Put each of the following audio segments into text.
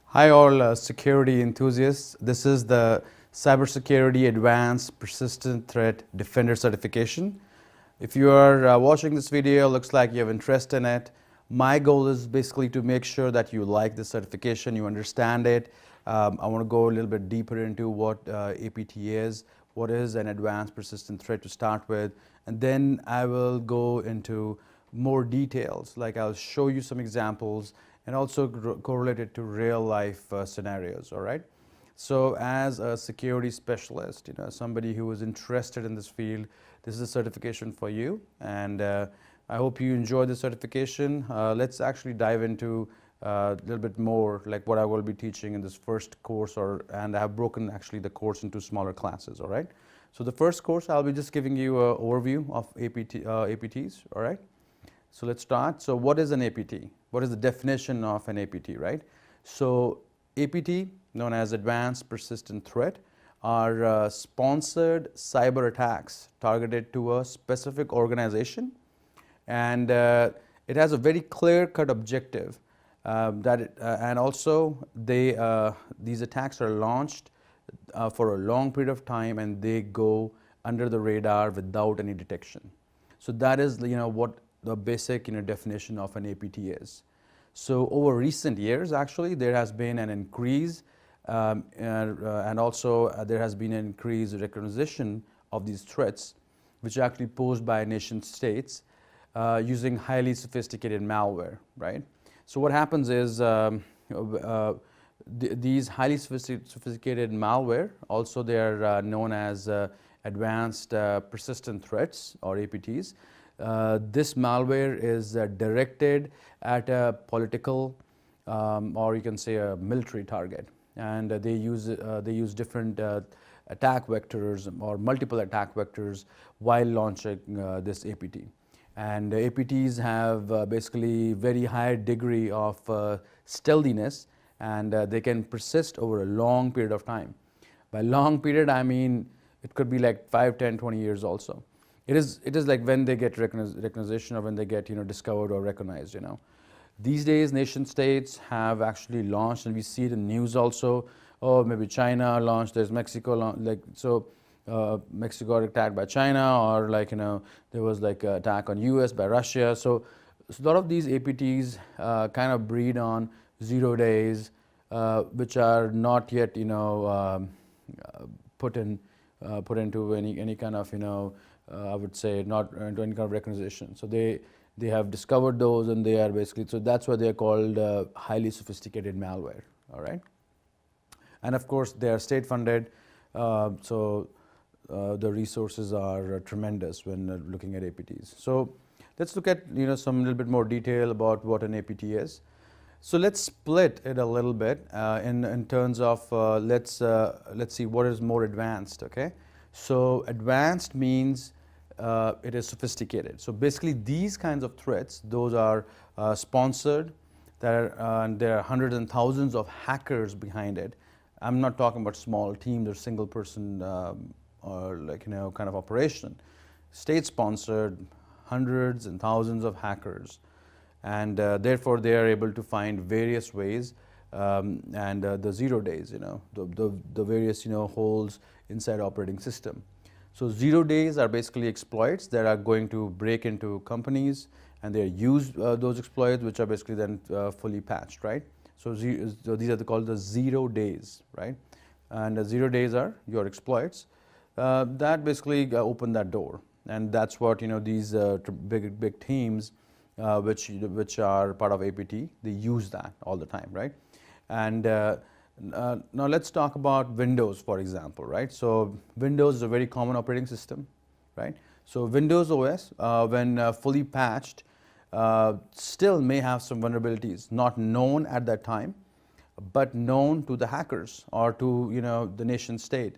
Hi all security enthusiasts. This is the Cybersecurity Advanced Persistent Threat Defender certification. If you are watching this video, looks like you have interest in it. My goal is basically to make sure that you like the certification, you understand it. I want to go a little bit deeper into what APT is, what is an advanced persistent threat to start with, and then I will go into more details, like I'll show you some examples and also correlate it to real life scenarios, all right? So as a security specialist, somebody who is interested in this field, this is a certification for you, and I hope you enjoy the certification. Let's actually dive into a little bit more like what I will be teaching in this first course, and I have broken actually the course into smaller classes, all right? So the first course, I'll be just giving you an overview of APTs, all right? So let's start. So what is an APT? What is the definition of an APT, right? So APT, known as Advanced Persistent Threat, are sponsored cyber attacks targeted to a specific organization, and it has a very clear-cut objective and also these attacks are launched for a long period of time, and they go under the radar without any detection. So that is what the basic definition of an APT is. So over recent years, actually, there has been an increase and also there has been an increased recognition of these threats, which are actually posed by nation states using highly sophisticated malware, right? So what happens is these highly sophisticated malware, also they are known as advanced persistent threats, or APTs. This malware is directed at a political or you can say a military target, and they use different attack vectors or multiple attack vectors while launching this APT. And APTs have basically very high degree of stealthiness, and they can persist over a long period of time. By long period, I mean it could be like 5, 10, 20 years also. It is like when they get recognition or when they get discovered or recognized. These days nation states have actually launched, and we see it in news also. Oh, maybe China launched, there's Mexico Mexico got attacked by China, or there was like an attack on US by Russia. So a lot of these APTs kind of breed on 0 days, which are not yet put into any kind of I would say not into any kind of recognition. So they have discovered those, and they are basically, so that's why they are called highly sophisticated malware, all right? And of course they are state funded, so the resources are tremendous when looking at APTs. So let's look at some little bit more detail about what an APT is. So let's split it a little bit in terms of let's see what is more advanced. Okay, so advanced means it is sophisticated. So basically these kinds of threats, those are sponsored. There are hundreds and thousands of hackers behind it. I'm not talking about small teams or single person or kind of operation. State sponsored, hundreds and thousands of hackers, and therefore they are able to find various ways and the 0 days, the various holes inside operating system. So 0 days are basically exploits that are going to break into companies, and they use those exploits, which are basically then fully patched, right? So these are called the 0 days, right? And 0 days are your exploits that basically open that door, and that's what these big teams which are part of APT, they use that all the time, right? And now let's talk about Windows, for example, right? So Windows is a very common operating system, right? So Windows OS, when fully patched, still may have some vulnerabilities, not known at that time, but known to the hackers or to the nation state.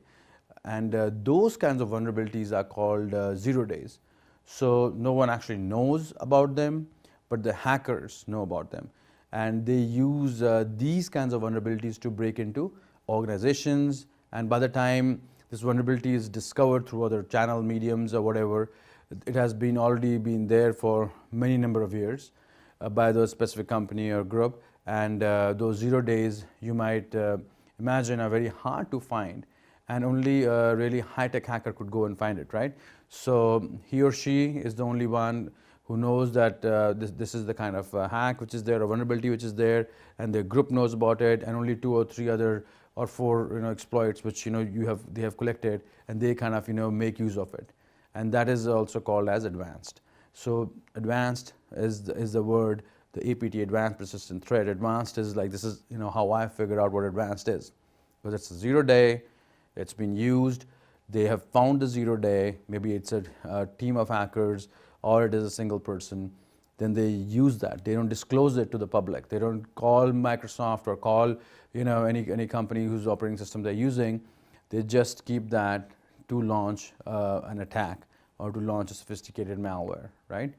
And those kinds of vulnerabilities are called 0 days. So no one actually knows about them, but the hackers know about them. And they use these kinds of vulnerabilities to break into organizations. And by the time this vulnerability is discovered through other channel mediums or whatever, it has already been there for many number of years by the specific company or group, and those 0 days you might imagine are very hard to find, and only a really high-tech hacker could go and find it, right? So he or she is the only one who knows that this is the kind of hack which is there, or vulnerability which is there, and their group knows about it, and only 2 or 3 other or 4 exploits which they have collected, and they kind of make use of it, and that is also called as advanced. So advanced is the word, the APT, advanced persistent threat. Advanced is like, this is how I figured out what advanced is, because it's a 0 day, it's been used, they have found the 0 day, maybe it's a team of hackers or it is a single person, then they use that. They don't disclose it to the public. They don't call Microsoft or call any company whose operating system they're using. They just keep that to launch an attack or to launch a sophisticated malware, right?